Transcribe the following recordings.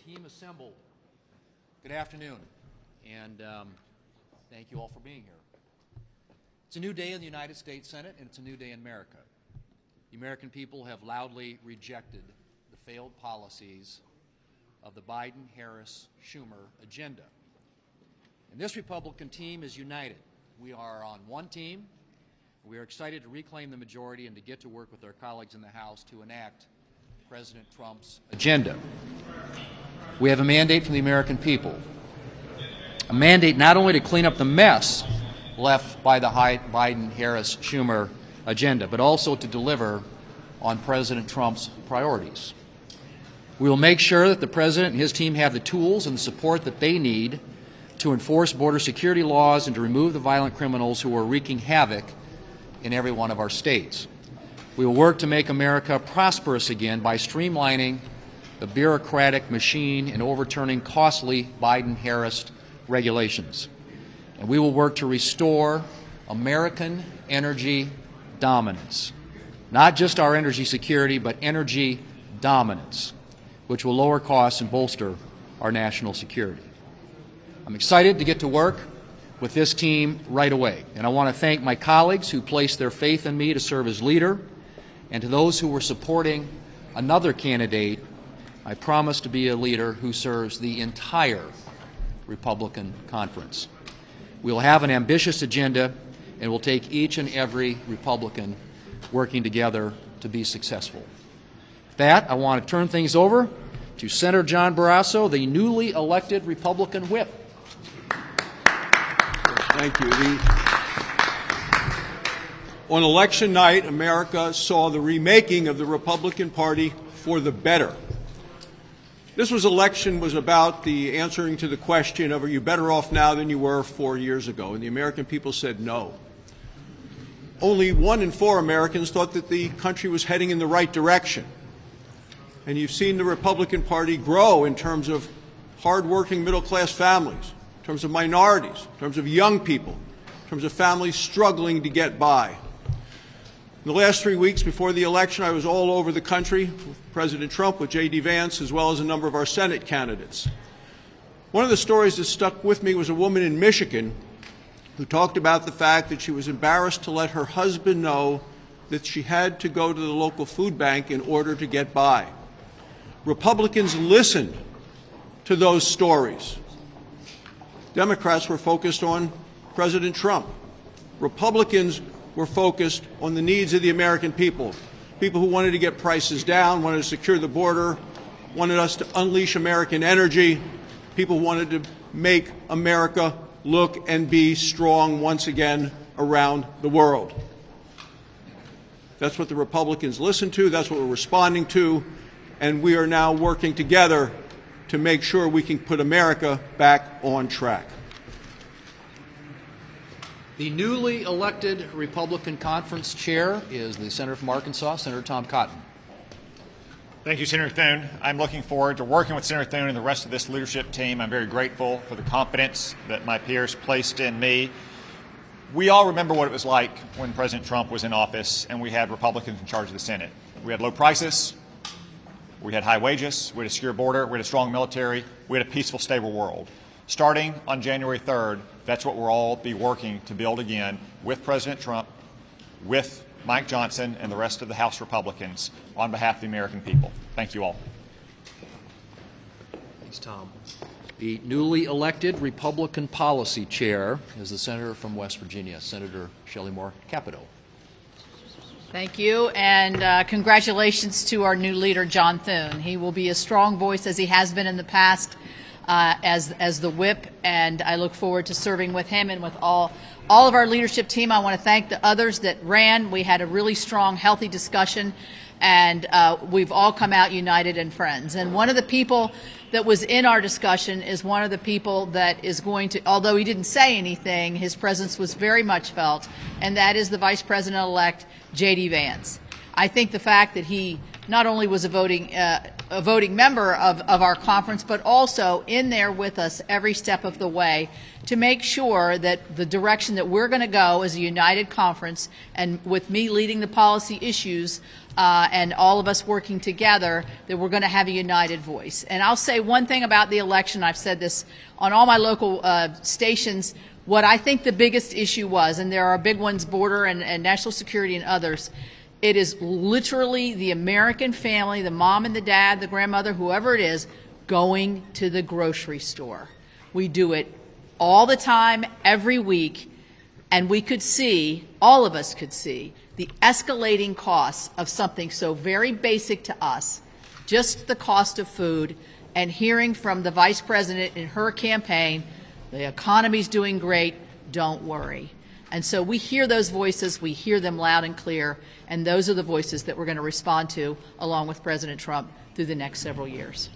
team assembled. Good afternoon, and thank you all for being here. It's a new day in the United States Senate, and it's a new day in America. The American people have loudly rejected the failed policies of the Biden, Harris, Schumer agenda. And this Republican team is united. We are on one team. We are excited to reclaim the majority and to get to work with our colleagues in the House to enact President Trump's agenda. We have a mandate from the American people, a mandate not only to clean up the mess left by the Biden-Harris-Schumer agenda, but also to deliver on President Trump's priorities. We will make sure that the President and his team have the tools and the support that they need to enforce border security laws and to remove the violent criminals who are wreaking havoc in every one of our states. We will work to make America prosperous again by streamlining the bureaucratic machine and overturning costly Biden-Harris regulations. And we will work to restore American energy dominance. Not just our energy security, but energy dominance, which will lower costs and bolster our national security. I'm excited to get to work with this team right away, and I want to thank my colleagues who placed their faith in me to serve as leader, and to those who were supporting another candidate. I promise to be a leader who serves the entire Republican conference. We will have an ambitious agenda, and we'll take each and every Republican working together to be successful. With that, I want to turn things over to Senator John Barrasso, the newly elected Republican whip. Thank you. On election night, America saw the remaking of the Republican Party for the better. This election was about the answering to the question of, are you better off now than you were 4 years ago? And the American people said no. Only 1 in 4 Americans thought that the country was heading in the right direction. And you've seen the Republican Party grow in terms of hardworking middle-class families, in terms of minorities, in terms of young people, in terms of families struggling to get by. In the last 3 weeks before the election, I was all over the country with President Trump, with J.D. Vance, as well as a number of our Senate candidates. One of the stories that stuck with me was a woman in Michigan who talked about the fact that she was embarrassed to let her husband know that she had to go to the local food bank in order to get by. Republicans listened to those stories. Democrats were focused on President Trump. Republicans were focused on the needs of the American people, people who wanted to get prices down, wanted to secure the border, wanted us to unleash American energy, people who wanted to make America look and be strong once again around the world. That's what the Republicans listened to, that's what we're responding to, and we are now working together to make sure we can put America back on track. The newly elected Republican Conference Chair is the Senator from Arkansas, Senator Tom Cotton. Thank you, Senator Thune. I'm looking forward to working with Senator Thune and the rest of this leadership team. I'm very grateful for the confidence that my peers placed in me. We all remember what it was like when President Trump was in office and we had Republicans in charge of the Senate. We had low prices, we had high wages, we had a secure border, we had a strong military, we had a peaceful, stable world. Starting on January 3rd, that's what we'll all be working to build again with President Trump, with Mike Johnson, and the rest of the House Republicans on behalf of the American people. Thank you all. Thanks, Tom. The newly elected Republican Policy Chair is the Senator from West Virginia, Senator Shelley Moore Capito. Thank you, and congratulations to our new leader, John Thune. He will be a strong voice, as he has been in the past, as the whip, and I look forward to serving with him and with all of our leadership team. I want to thank the others that ran. We had a really strong, healthy discussion, and we've all come out united and friends. And one of the people that was in our discussion is one of the people that is going to, although he didn't say anything, his presence was very much felt, and that is the Vice President-elect, J.D. Vance. I think the fact that he not only was a voting member of our conference, but also in there with us every step of the way to make sure that the direction that we're going to go as a united conference, and with me leading the policy issues and all of us working together, that we're going to have a united voice. And I'll say one thing about the election. I've said this on all my local stations. What I think the biggest issue was, and there are big ones, border and national security and others, it is literally the American family, the mom and the dad, the grandmother, whoever it is, going to the grocery store. We do it all the time, every week, and we could see, all of us could see, the escalating costs of something so very basic to us, just the cost of food, and hearing from the Vice President in her campaign, the economy's doing great, don't worry. And so we hear those voices, we hear them loud and clear, and those are the voices that we're going to respond to, along with President Trump, through the next several years.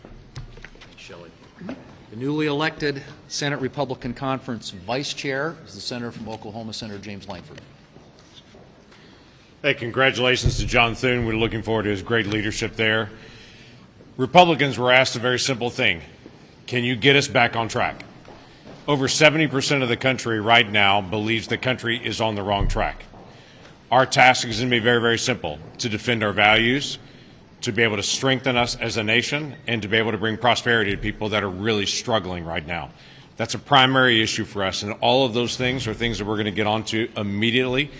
Thanks, Shelley. The newly elected Senate Republican Conference Vice Chair is the Senator from Oklahoma, Senator James Lankford. Hey, congratulations to John Thune. We're looking forward to his great leadership there. Republicans were asked a very simple thing. Can you get us back on track? Over 70% of the country right now believes the country is on the wrong track. Our task is going to be very, very simple: to defend our values, to be able to strengthen us as a nation, and to be able to bring prosperity to people that are really struggling right now. That's a primary issue for us, and all of those things are things that we're going to get onto immediately,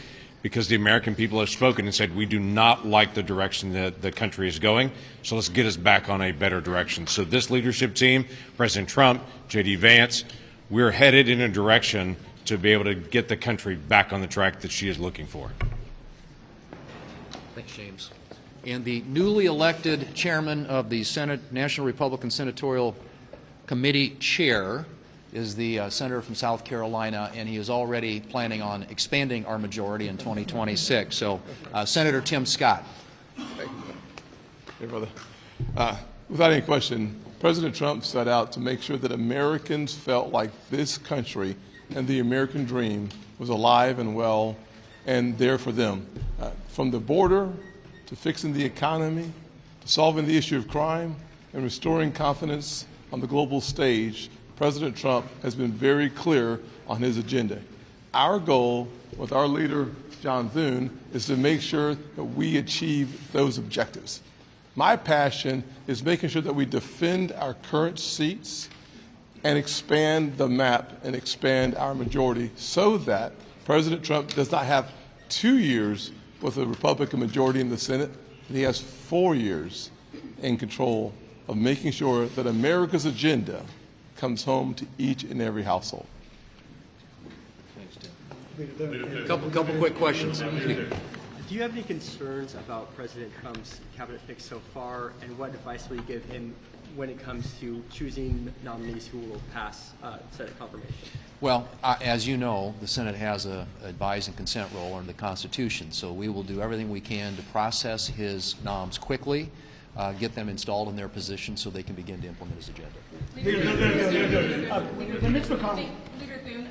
because the American people have spoken and said we do not like the direction that the country is going, so let's get us back on a better direction. So this leadership team, President Trump, J.D. Vance, we're headed in a direction to be able to get the country back on the track that she is looking for. Thanks, James. And the newly elected chairman of the Senate National Republican Senatorial Committee chair is the senator from South Carolina, and he is already planning on expanding our majority in 2026. So, Senator Tim Scott. Hey, brother. Without any question, President Trump set out to make sure that Americans felt like this country and the American dream was alive and well and there for them. From the border to fixing the economy, to solving the issue of crime and restoring confidence on the global stage, President Trump has been very clear on his agenda. Our goal with our leader, John Thune, is to make sure that we achieve those objectives. My passion is making sure that we defend our current seats and expand the map and expand our majority so that President Trump does not have 2 years with a Republican majority in the Senate, and he has 4 years in control of making sure that America's agenda comes home to each and every household. Thanks, Tim. Couple quick questions. Do you have any concerns about President Trump's cabinet picks so far, and what advice will you give him when it comes to choosing nominees who will pass Senate confirmation? Well, as you know, the Senate has a advise and consent role under the Constitution, so we will do everything we can to process his noms quickly, get them installed in their position so they can begin to implement his agenda. Leader Thune,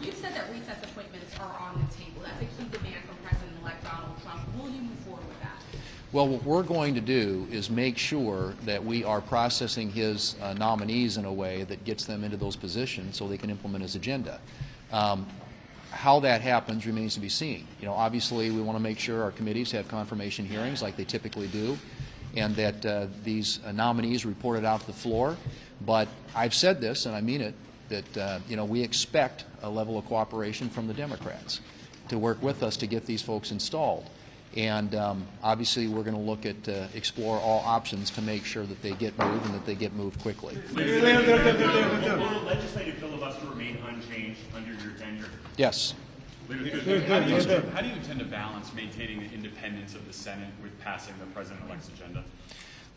you said that recess appointments are on the table. That's a key demand from President-elect Donald Trump. Will you move forward with that? Well, what we're going to do is make sure that we are processing his nominees in a way that gets them into those positions so they can implement his agenda. How that happens remains to be seen. You know, obviously, we want to make sure our committees have confirmation hearings like they typically do, and that these nominees reported out to the floor. But I've said this, and I mean it, that you know, we expect a level of cooperation from the Democrats to work with us to get these folks installed. And obviously, we're going to look at explore all options to make sure that they get moved and that they get moved quickly. Will the legislative filibuster remain unchanged under your tenure? Yes. How do you intend to balance maintaining the independence of the Senate with passing the president-elect's agenda?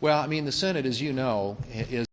Well, I mean, the Senate, as you know, is